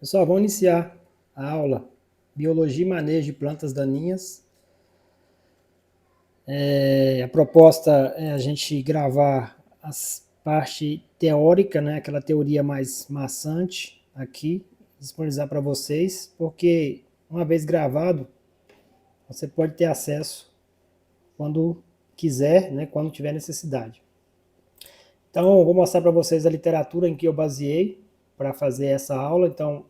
Pessoal, vamos iniciar a aula Biologia e Manejo de Plantas Daninhas. A proposta é a gente gravar a parte teórica, né, aquela teoria mais maçante aqui, disponibilizar para vocês, porque uma vez gravado, você pode ter acesso quando quiser, né, quando tiver necessidade. Então, eu vou mostrar para vocês a literatura em que eu baseei para fazer essa aula. Então,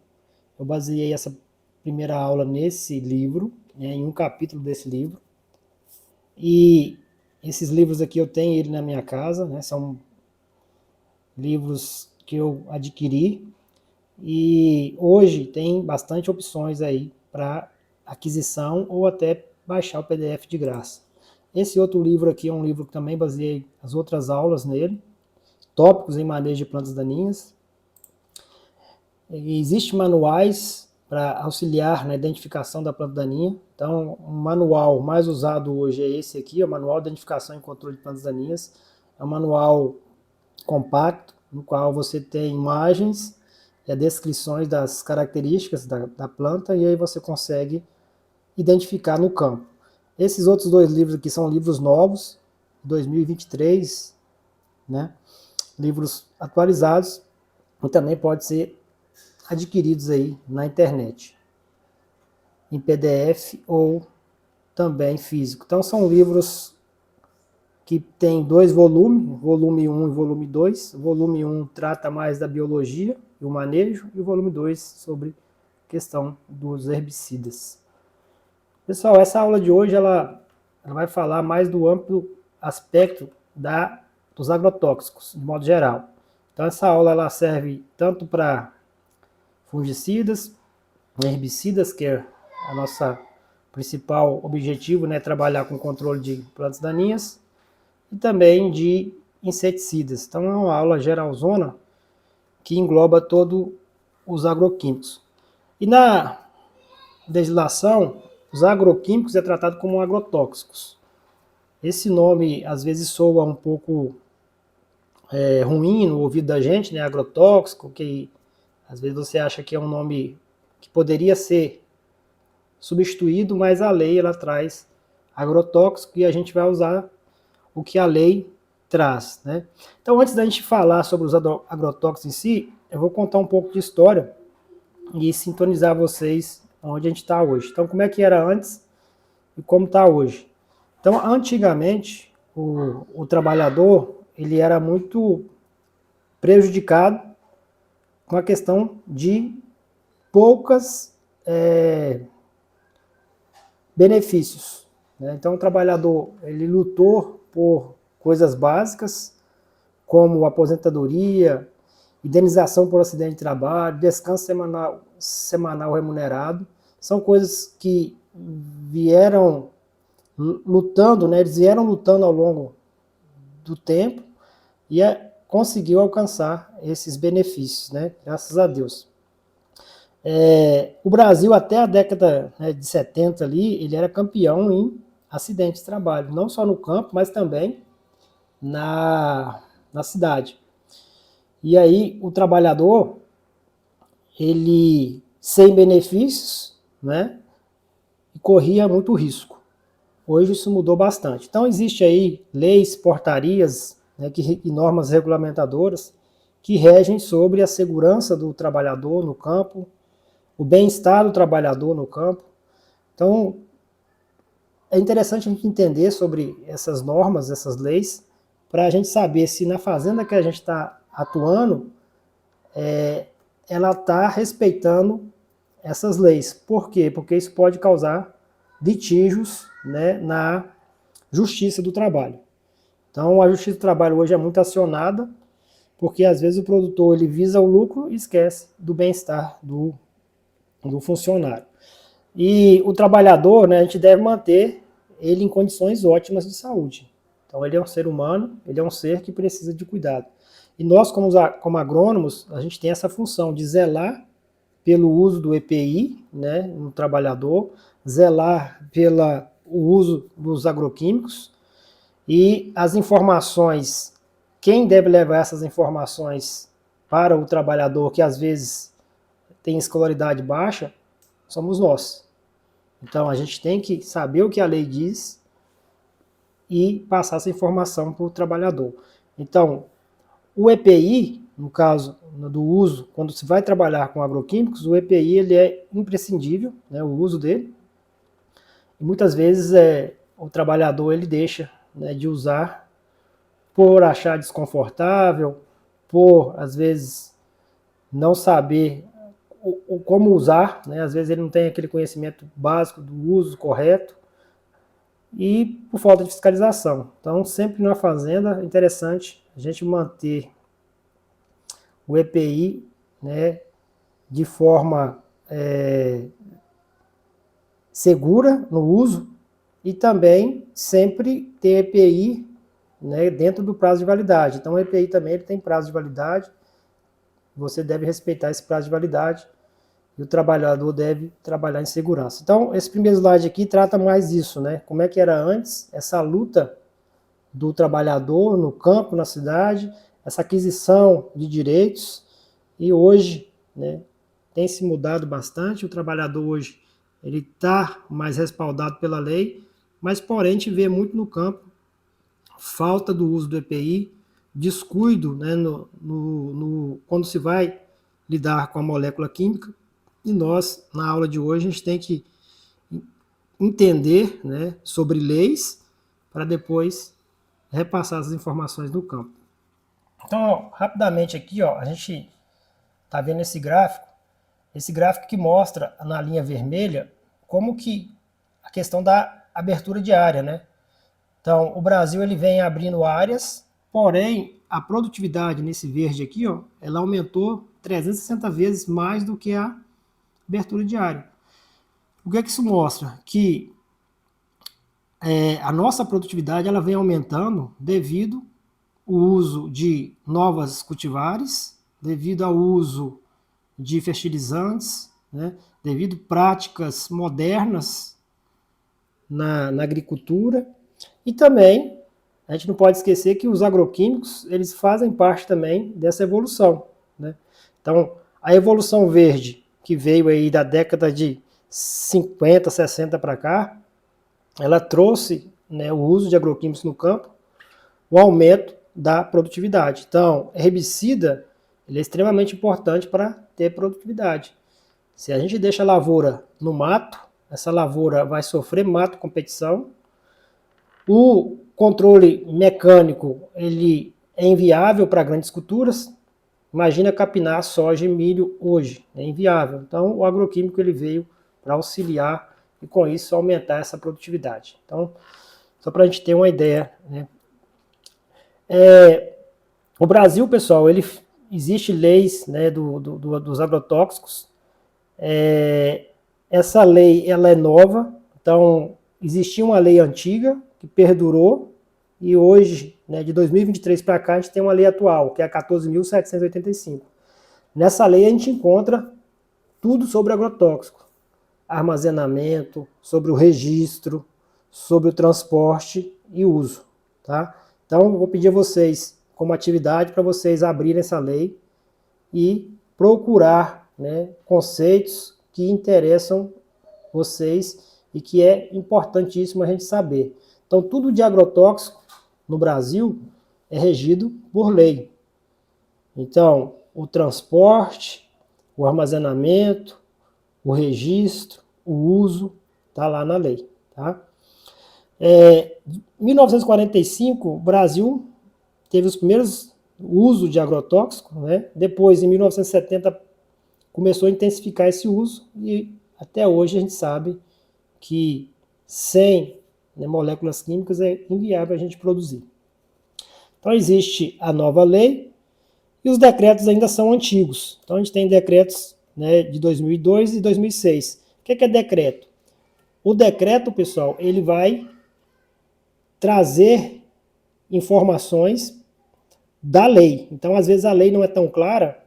eu baseei essa primeira aula nesse livro, né, em um capítulo desse livro. E esses livros aqui eu tenho ele na minha casa, né, são livros que eu adquiri. E hoje tem bastante opções aí para aquisição ou até baixar o PDF de graça. Esse outro livro aqui é um livro que também baseei as outras aulas nele, Tópicos em Manejo de Plantas Daninhas. Existem manuais para auxiliar na identificação da planta daninha. Então, o manual mais usado hoje é esse aqui, o Manual de Identificação e Controle de Plantas Daninhas. É um manual compacto, no qual você tem imagens e descrições das características da planta, e aí você consegue identificar no campo. Esses outros dois livros aqui são livros novos, 2023, né? Livros atualizados, e também pode ser adquiridos aí na internet, em PDF ou também físico. Então são livros que tem dois volumes, volume 1 e volume 2. O volume 1 trata mais da biologia e o manejo, e o volume 2 sobre questão dos herbicidas. Pessoal, essa aula de hoje ela vai falar mais do amplo aspecto dos agrotóxicos, de modo geral. Então essa aula ela serve tanto para fungicidas, herbicidas, que é a nossa principal objetivo, né, trabalhar com controle de plantas daninhas, e também de inseticidas. Então é uma aula geralzona que engloba todos os agroquímicos. E na legislação, os agroquímicos é tratado como agrotóxicos. Esse nome às vezes soa um pouco ruim no ouvido da gente, né, agrotóxico, que às vezes você acha que é um nome que poderia ser substituído, mas a lei ela traz agrotóxico e a gente vai usar o que a lei traz, né? Então, antes da gente falar sobre os agrotóxicos em si, eu vou contar um pouco de história e sintonizar vocês onde a gente está hoje. Então, como é que era antes e como está hoje? Então, antigamente, o trabalhador ele era muito prejudicado com a questão de poucas benefícios, né? Então, o trabalhador ele lutou por coisas básicas, como aposentadoria, indenização por acidente de trabalho, descanso semanal remunerado. São coisas que vieram lutando, né? Eles vieram lutando ao longo do tempo e conseguiu alcançar esses benefícios, né? Graças a Deus. O Brasil, até a década, né, de 70 ali, ele era campeão em acidentes de trabalho, não só no campo, mas também na cidade. E aí o trabalhador, ele sem benefícios, né, corria muito risco. Hoje isso mudou bastante. Então existe aí leis, portarias, né, e normas regulamentadoras que regem sobre a segurança do trabalhador no campo, o bem-estar do trabalhador no campo. Então é interessante a gente entender sobre essas normas, essas leis, para a gente saber se na fazenda que a gente está atuando, ela está respeitando essas leis. Por quê? Porque isso pode causar litígios, né, na justiça do trabalho. Então, a justiça do trabalho hoje é muito acionada, porque às vezes o produtor ele visa o lucro e esquece do bem-estar do funcionário. E o trabalhador, né, a gente deve manter ele em condições ótimas de saúde. Então, ele é um ser humano, ele é um ser que precisa de cuidado. E nós, como agrônomos, a gente tem essa função de zelar pelo uso do EPI, né, no trabalhador, zelar pelo uso dos agroquímicos e as informações, quem deve levar essas informações para o trabalhador, que às vezes tem escolaridade baixa somos nós. Então a gente tem que saber o que a lei diz e passar essa informação para o trabalhador. Então, o EPI, no caso do uso, quando se vai trabalhar com agroquímicos, o EPI ele é imprescindível, né, o uso dele. E muitas vezes o trabalhador ele deixa, né, de usar por achar desconfortável, por às vezes não saber como usar, né, às vezes ele não tem aquele conhecimento básico do uso correto e por falta de fiscalização. Então, sempre na fazenda é interessante a gente manter o EPI, né, de forma segura no uso e também sempre ter EPI, né, dentro do prazo de validade. Então o EPI também ele tem prazo de validade, você deve respeitar esse prazo de validade e o trabalhador deve trabalhar em segurança. Então esse primeiro slide aqui trata mais isso, né? Como é que era antes, essa luta do trabalhador no campo, na cidade, essa aquisição de direitos, e hoje, né, tem se mudado bastante, o trabalhador hoje ele está mais respaldado pela lei, mas porém a gente vê muito no campo falta do uso do EPI, descuido, né, quando se vai lidar com a molécula química, e nós, na aula de hoje, a gente tem que entender, né, sobre leis, para depois repassar as informações no campo. Então, ó, rapidamente aqui, ó, a gente está vendo esse gráfico que mostra na linha vermelha como que a questão da abertura de área, né? Então, o Brasil ele vem abrindo áreas, porém a produtividade nesse verde aqui, ó, ela aumentou 360 vezes mais do que a abertura de área. O que é que isso mostra? Que a nossa produtividade ela vem aumentando devido ao uso de novas cultivares, devido ao uso de fertilizantes, né, devido a práticas modernas na agricultura, e também a gente não pode esquecer que os agroquímicos eles fazem parte também dessa evolução, né? Então a evolução verde que veio aí da década de 50, 60 para cá, ela trouxe, né, o uso de agroquímicos no campo, o aumento da produtividade. Então herbicida ele é extremamente importante para ter produtividade. Se a gente deixa a lavoura no mato, essa lavoura vai sofrer mato competição. O controle mecânico ele é inviável para grandes culturas. Imagina capinar soja e milho hoje, é inviável. Então o agroquímico ele veio para auxiliar e com isso aumentar essa produtividade. Então, só para a gente ter uma ideia, né? O Brasil, pessoal, ele existe leis, né, dos agrotóxicos. Essa lei ela é nova, então existia uma lei antiga que perdurou e hoje, né, de 2023 para cá, a gente tem uma lei atual, que é a 14.785. Nessa lei a gente encontra tudo sobre agrotóxico, armazenamento, sobre o registro, sobre o transporte e uso, tá? Então eu vou pedir a vocês, como atividade, para vocês abrirem essa lei e procurar, né, conceitos que interessam vocês e que é importantíssimo a gente saber. Então, tudo de agrotóxico no Brasil é regido por lei. Então, o transporte, o armazenamento, o registro, o uso, está lá na lei. Tá? Em 1945, o Brasil teve os primeiros usos de agrotóxico, né? Depois, em 1970, começou a intensificar esse uso e até hoje a gente sabe que sem, né, moléculas químicas é inviável a gente produzir. Então existe a nova lei e os decretos ainda são antigos. Então a gente tem decretos, né, de 2002 e 2006. O que é decreto? O decreto, pessoal, ele vai trazer informações da lei. Então às vezes a lei não é tão clara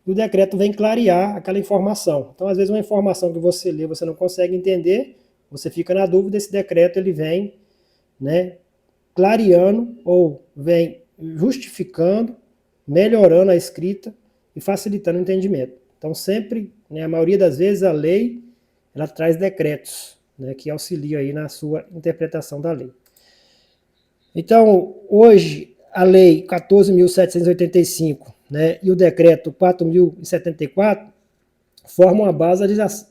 e o decreto vem clarear aquela informação. Então às vezes uma informação que você lê você não consegue entender, você fica na dúvida, esse decreto ele vem, né, clareando ou vem justificando, melhorando a escrita e facilitando o entendimento. Então sempre, né, a maioria das vezes a lei, ela traz decretos, né, que auxiliam aí na sua interpretação da lei. Então, hoje, a lei 14.785, né, e o decreto 4.074 formam a base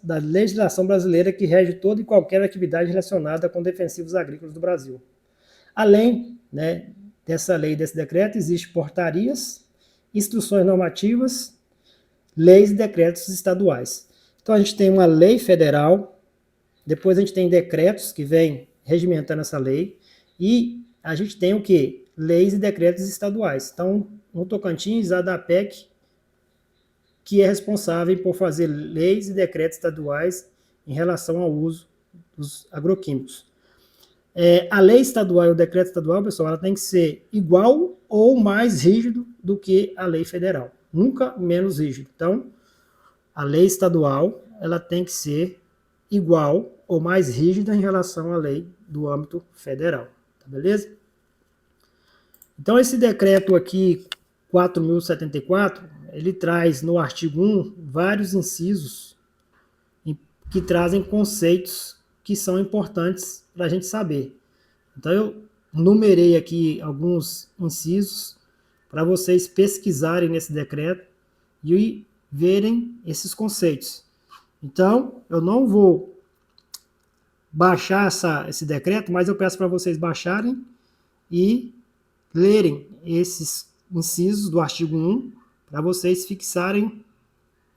da legislação brasileira que rege toda e qualquer atividade relacionada com defensivos agrícolas do Brasil. Além, né, dessa lei e desse decreto, existem portarias, instruções normativas, leis e decretos estaduais. Então a gente tem uma lei federal, depois a gente tem decretos que vêm regimentando essa lei, e a gente tem o quê? Leis e decretos estaduais. Então, no Tocantins, a DAPEC, que é responsável por fazer leis e decretos estaduais em relação ao uso dos agroquímicos. A lei estadual e o decreto estadual, pessoal, ela tem que ser igual ou mais rígido do que a lei federal. Nunca menos rígido. Então, a lei estadual, ela tem que ser igual ou mais rígida em relação à lei do âmbito federal. Tá beleza? Então, esse decreto aqui, 4.074, ele traz no artigo 1 vários incisos que trazem conceitos que são importantes para a gente saber. Então eu numerei aqui alguns incisos para vocês pesquisarem nesse decreto e verem esses conceitos. Então eu não vou baixar esse decreto, mas eu peço para vocês baixarem e lerem esses incisos do artigo 1 para vocês fixarem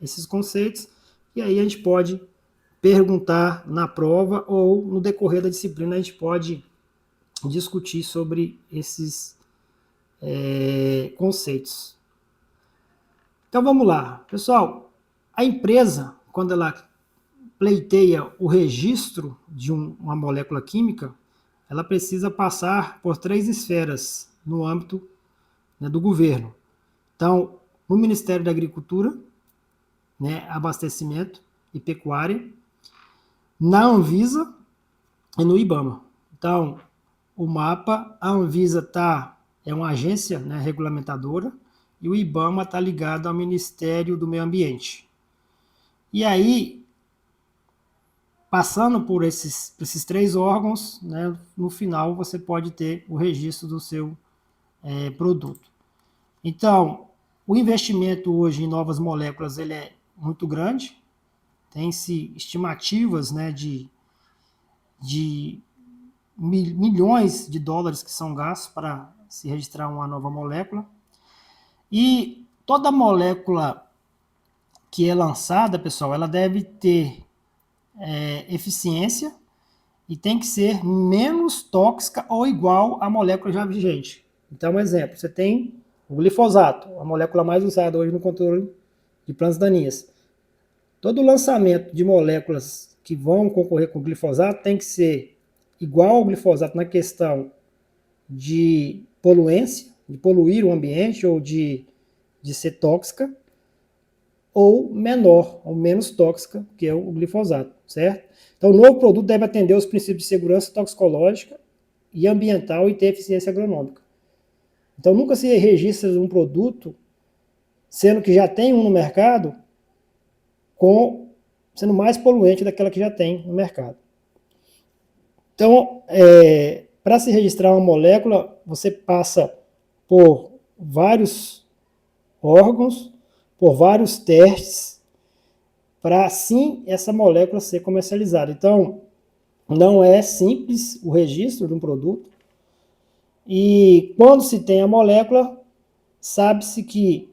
esses conceitos, e aí a gente pode perguntar na prova ou no decorrer da disciplina a gente pode discutir sobre esses conceitos. Então vamos lá, pessoal. A empresa, quando ela pleiteia o registro de uma molécula química, ela precisa passar por 3 esferas no âmbito, né, do governo. Então, no Ministério da Agricultura, né, Abastecimento e Pecuária, na Anvisa e no IBAMA. Então, o MAPA, a Anvisa é uma agência, né, regulamentadora, e o IBAMA está ligado ao Ministério do Meio Ambiente. E aí, passando por esses 3 órgãos, né, no final você pode ter o registro do seu produto. Então, o investimento hoje em novas moléculas ele é muito grande, tem-se estimativas, né, de milhões de dólares que são gastos para se registrar uma nova molécula. E toda molécula que é lançada, pessoal, ela deve ter eficiência e tem que ser menos tóxica ou igual à molécula já vigente. Então, um exemplo, você tem o glifosato, a molécula mais usada hoje no controle de plantas daninhas. Todo lançamento de moléculas que vão concorrer com o glifosato tem que ser igual ao glifosato na questão de poluência, de poluir o ambiente ou de ser tóxica, ou menor, ou menos tóxica, que é o glifosato, certo? Então, o novo produto deve atender aos princípios de segurança toxicológica e ambiental e ter eficiência agronômica. Então, nunca se registra um produto, sendo que já tem um no mercado, sendo mais poluente daquela que já tem no mercado. Então, para se registrar uma molécula, você passa por vários órgãos, por vários testes, para assim essa molécula ser comercializada. Então, não é simples o registro de um produto. E quando se tem a molécula, sabe-se que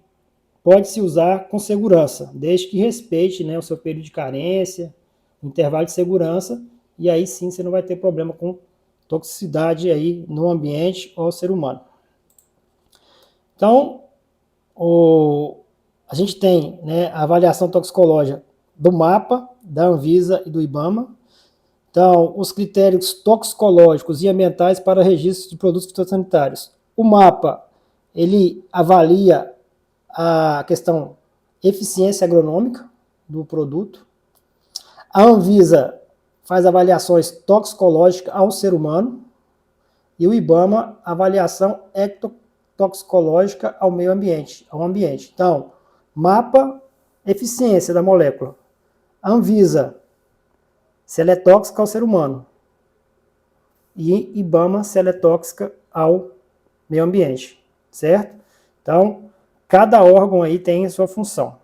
pode-se usar com segurança, desde que respeite, né, o seu período de carência, o intervalo de segurança, e aí sim você não vai ter problema com toxicidade aí no ambiente ou ser humano. Então, a gente tem, né, a avaliação toxicológica do MAPA, da Anvisa e do IBAMA. Então, os critérios toxicológicos e ambientais para registro de produtos fitossanitários. O MAPA, ele avalia a questão eficiência agronômica do produto. A Anvisa faz avaliações toxicológicas ao ser humano. E o IBAMA, avaliação ectotoxicológica ao meio ambiente, ao ambiente. Então, MAPA Eficiência da molécula. A Anvisa, se ela é tóxica ao ser humano. E IBAMA, se ela é tóxica ao meio ambiente, certo? Então, cada órgão aí tem a sua função.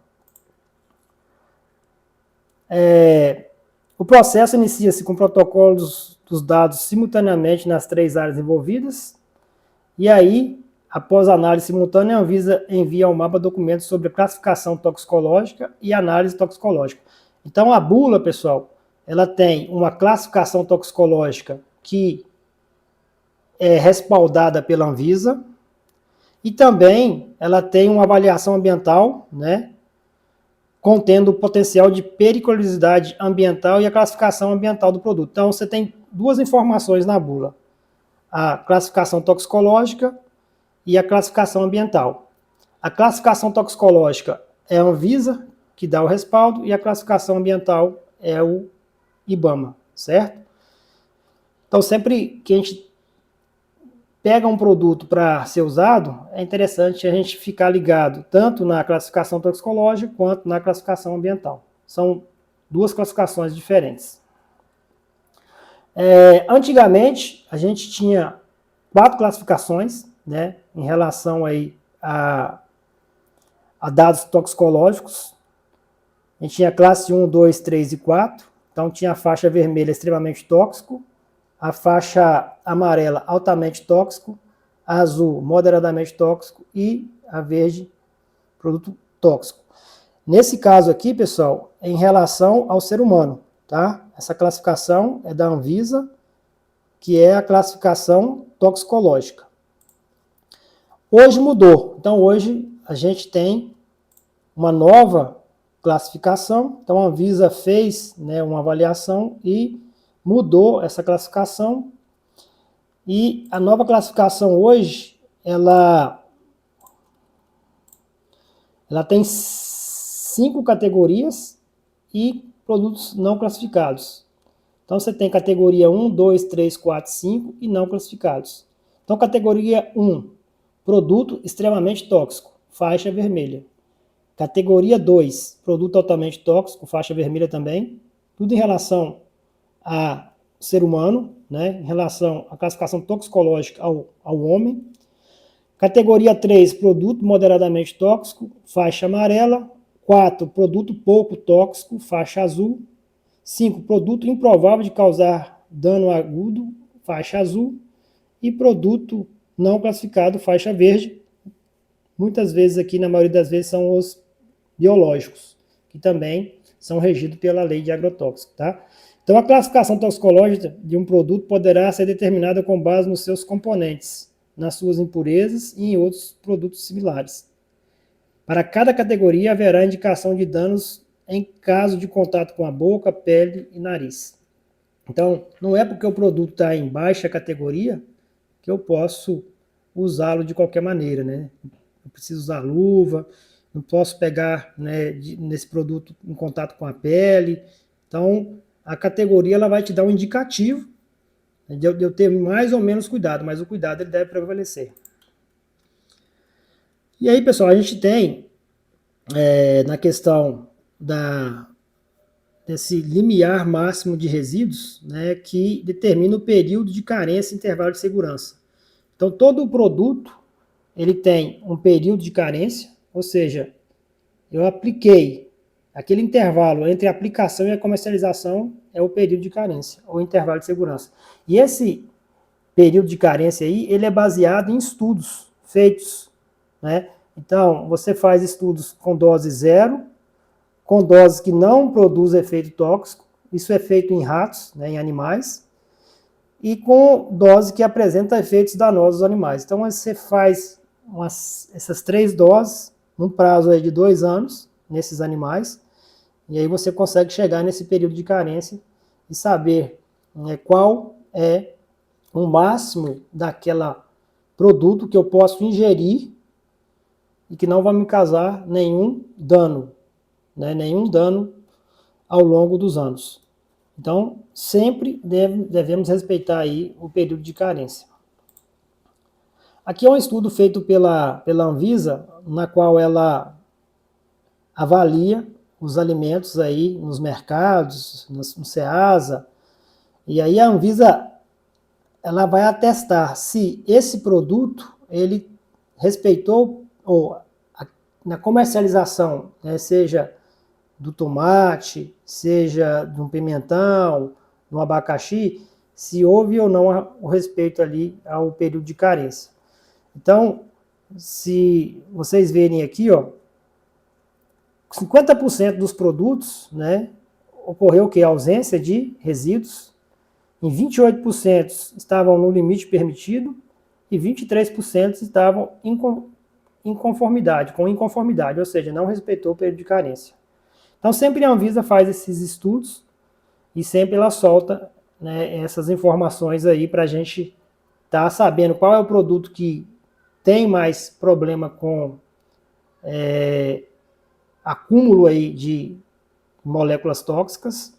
O processo inicia-se com protocolos dos dados simultaneamente nas 3 áreas envolvidas, e aí, após a análise simultânea, a Anvisa envia ao mapa documentos sobre classificação toxicológica e análise toxicológica. Então, a bula, pessoal, ela tem uma classificação toxicológica que é respaldada pela Anvisa, e também ela tem uma avaliação ambiental, né, contendo o potencial de periculosidade ambiental e a classificação ambiental do produto. Então, você tem 2 informações na bula: a classificação toxicológica e a classificação ambiental. A classificação toxicológica é a Anvisa que dá o respaldo, e a classificação ambiental é o IBAMA, certo? Então, sempre que a gente pega um produto para ser usado, é interessante a gente ficar ligado tanto na classificação toxicológica quanto na classificação ambiental. São 2 classificações diferentes. Antigamente, a gente tinha 4 classificações, né, em relação aí a dados toxicológicos. A gente tinha classe 1, 2, 3 e 4. Então, tinha a faixa vermelha extremamente tóxico, a faixa amarela altamente tóxico, a azul moderadamente tóxico e a verde produto tóxico. Nesse caso aqui, pessoal, é em relação ao ser humano, tá? Essa classificação é da Anvisa, que é a classificação toxicológica. Hoje mudou. Então, hoje a gente tem uma nova classificação. Então, a Anvisa fez, né, uma avaliação e mudou essa classificação. E a nova classificação hoje, ela tem 5 categorias e produtos não classificados. Então, você tem categoria 1, 2, 3, 4, 5 e não classificados. Então, categoria 1, produto extremamente tóxico, faixa vermelha. Categoria 2, produto altamente tóxico, faixa vermelha também. Tudo em relação a ser humano, né, em relação à classificação toxicológica ao homem. Categoria 3, produto moderadamente tóxico, faixa amarela. 4, produto pouco tóxico, faixa azul. 5, produto improvável de causar dano agudo, faixa azul. E produto não classificado, faixa verde. Muitas vezes aqui, na maioria das vezes, são os biológicos, que também são regidos pela lei de agrotóxicos, tá? Então, a classificação toxicológica de um produto poderá ser determinada com base nos seus componentes, nas suas impurezas e em outros produtos similares. Para cada categoria, haverá indicação de danos em caso de contato com a boca, pele e nariz. Então, não é porque o produto está em baixa categoria que eu posso usá-lo de qualquer maneira, né? Eu preciso usar luva, não posso pegar, né, nesse produto em contato com a pele. Então, a categoria ela vai te dar um indicativo, né, de eu ter mais ou menos cuidado, mas o cuidado ele deve prevalecer. E aí, pessoal, a gente tem, na questão desse limiar máximo de resíduos, né, que determina o período de carência e intervalo de segurança. Então, todo o produto ele tem um período de carência, ou seja, eu apliquei aquele intervalo entre a aplicação e a comercialização é o período de carência, ou intervalo de segurança. E esse período de carência aí, ele é baseado em estudos feitos, né? Então, você faz estudos com dose zero, com doses que não produzem efeito tóxico, isso é feito em ratos, né, em animais, e com dose que apresenta efeitos danosos aos animais. Então, você faz essas 3 doses, num prazo aí de 2 anos, nesses animais, e aí você consegue chegar nesse período de carência e saber, né, qual é o máximo daquela produto que eu posso ingerir e que não vai me causar nenhum dano, né, nenhum dano ao longo dos anos. Então, sempre devemos respeitar aí o período de carência. Aqui é um estudo feito pela Anvisa, na qual ela avalia os alimentos aí nos mercados, no Ceasa, e aí a Anvisa ela vai atestar se esse produto ele respeitou ou na comercialização, né, seja do tomate, seja de um pimentão, do abacaxi, se houve ou não o respeito ali ao período de carência. Então, se vocês verem aqui, ó, 50% dos produtos, né, ocorreu o que? Ausência de resíduos. Em 28% estavam no limite permitido e 23% estavam em conformidade, com inconformidade, ou seja, não respeitou o período de carência. Então sempre a Anvisa faz esses estudos e sempre ela solta, né, essas informações aí para a gente estar sabendo qual é o produto que tem mais problema com acúmulo aí de moléculas tóxicas.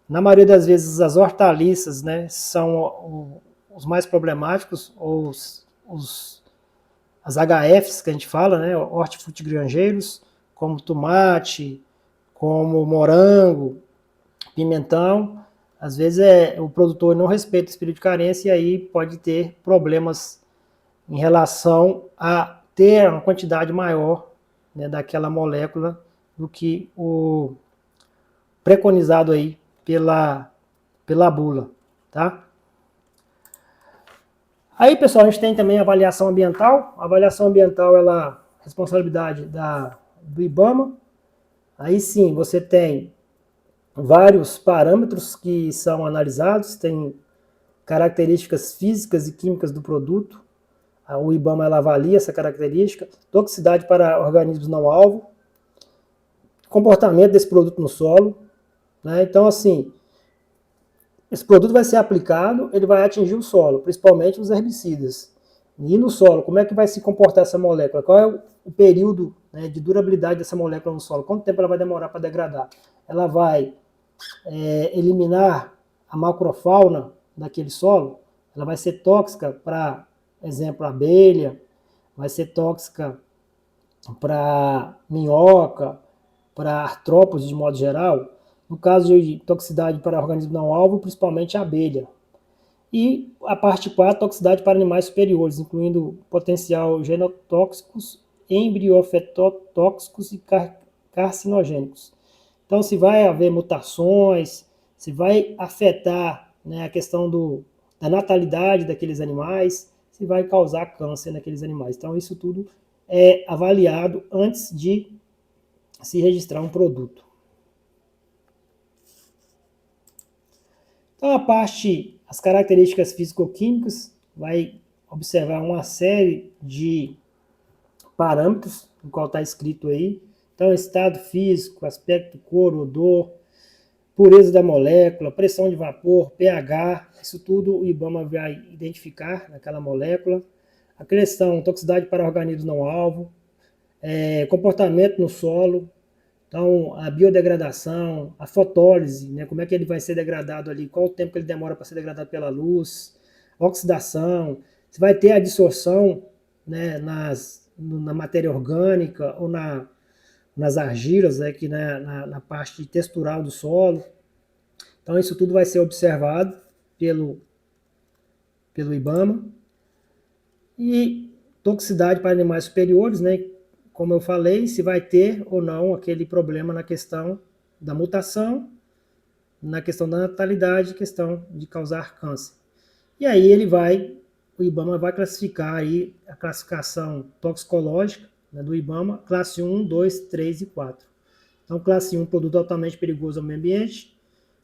Na maioria das vezes as hortaliças, né, são os mais problemáticos, ou as HFs que a gente fala, né, hortifrutigranjeiros, como tomate, como morango, pimentão. Às vezes o produtor não respeita esse período de carência e aí pode ter problemas em relação a ter uma quantidade maior, né, daquela molécula do que o preconizado aí pela bula, tá? Aí, pessoal, a gente tem também a avaliação ambiental. A avaliação ambiental, ela é responsabilidade do IBAMA. Aí sim, você tem vários parâmetros que são analisados, tem características físicas e químicas do produto. O IBAMA ela avalia essa característica, toxicidade para organismos não alvo, comportamento desse produto no solo, né? Então, assim, esse produto vai ser aplicado, ele vai atingir o solo, principalmente os herbicidas. E no solo, como é que vai se comportar essa molécula? Qual é o período, né, de durabilidade dessa molécula no solo? Quanto tempo ela vai demorar para degradar? Ela vai eliminar a macrofauna daquele solo? Ela vai ser tóxica para, exemplo, abelha, vai ser tóxica para minhoca, para artrópodes de modo geral. No caso de toxicidade para organismo não alvo, principalmente a abelha. E a parte 4, toxicidade para animais superiores, incluindo potencial genotóxicos, embriofetotóxicos e carcinogênicos. Então, se vai haver mutações, se vai afetar, né, a questão da natalidade daqueles animais, se vai causar câncer naqueles animais. Então, isso tudo é avaliado antes de se registrar um produto. Então, as características físico-químicas, vai observar uma série de parâmetros, no qual está escrito aí. Então, estado físico, aspecto, cor, odor, pureza da molécula, pressão de vapor, pH, isso tudo o IBAMA vai identificar naquela molécula. A questão, toxicidade para organismos não alvo, comportamento no solo, então a biodegradação, a fotólise, né, como é que ele vai ser degradado ali, qual o tempo que ele demora para ser degradado pela luz, oxidação, se vai ter a dissorção, né, na matéria orgânica ou nas argilas, aqui, né, na parte textural do solo. Então isso tudo vai ser observado pelo IBAMA. E toxicidade para animais superiores, né? Como eu falei, se vai ter ou não aquele problema na questão da mutação, na questão da natalidade, questão de causar câncer. E aí o IBAMA vai classificar aí a classificação toxicológica, né, do IBAMA, classe 1, 2, 3 e 4. Então, classe 1, produto altamente perigoso ao meio ambiente.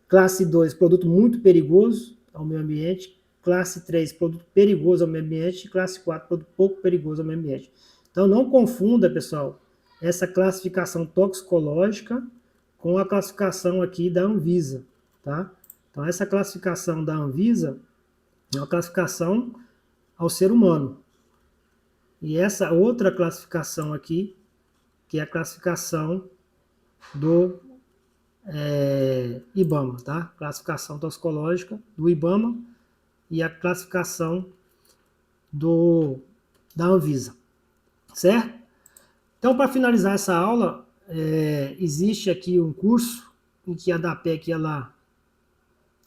Classe 2, produto muito perigoso ao meio ambiente. Classe 3, produto perigoso ao meio ambiente. Classe 4, produto pouco perigoso ao meio ambiente. Então, não confunda, pessoal, essa classificação toxicológica com a classificação aqui da Anvisa, tá? Então, essa classificação da Anvisa é uma classificação ao ser humano. E essa outra classificação aqui, que é a classificação do IBAMA, tá? Classificação toxicológica do IBAMA e a classificação da Anvisa, certo? Então, para finalizar essa aula, existe aqui um curso em que a DAPEC ela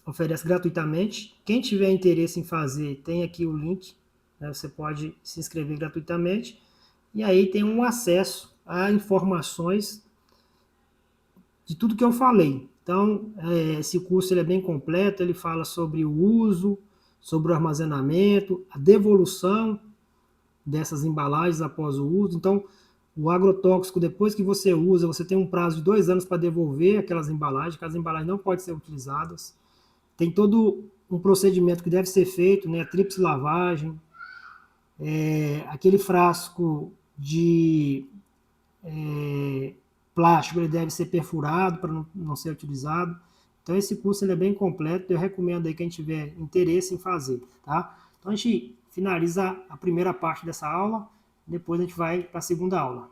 oferece gratuitamente. Quem tiver interesse em fazer, tem aqui o link, né? Você pode se inscrever gratuitamente e aí tem um acesso a informações de tudo que eu falei. Então, esse curso ele é bem completo, ele fala sobre o uso, sobre o armazenamento, a devolução dessas embalagens após o uso. Então, o agrotóxico, depois que você usa, você tem um prazo de 2 anos para devolver aquelas embalagens não podem ser utilizadas. Tem todo um procedimento que deve ser feito, né? Tríplice lavagem, aquele frasco de plástico ele deve ser perfurado para não ser utilizado. Então esse curso ele é bem completo, eu recomendo aí quem tiver interesse em fazer, tá? Então a gente finaliza a primeira parte dessa aula, depois a gente vai para a segunda aula.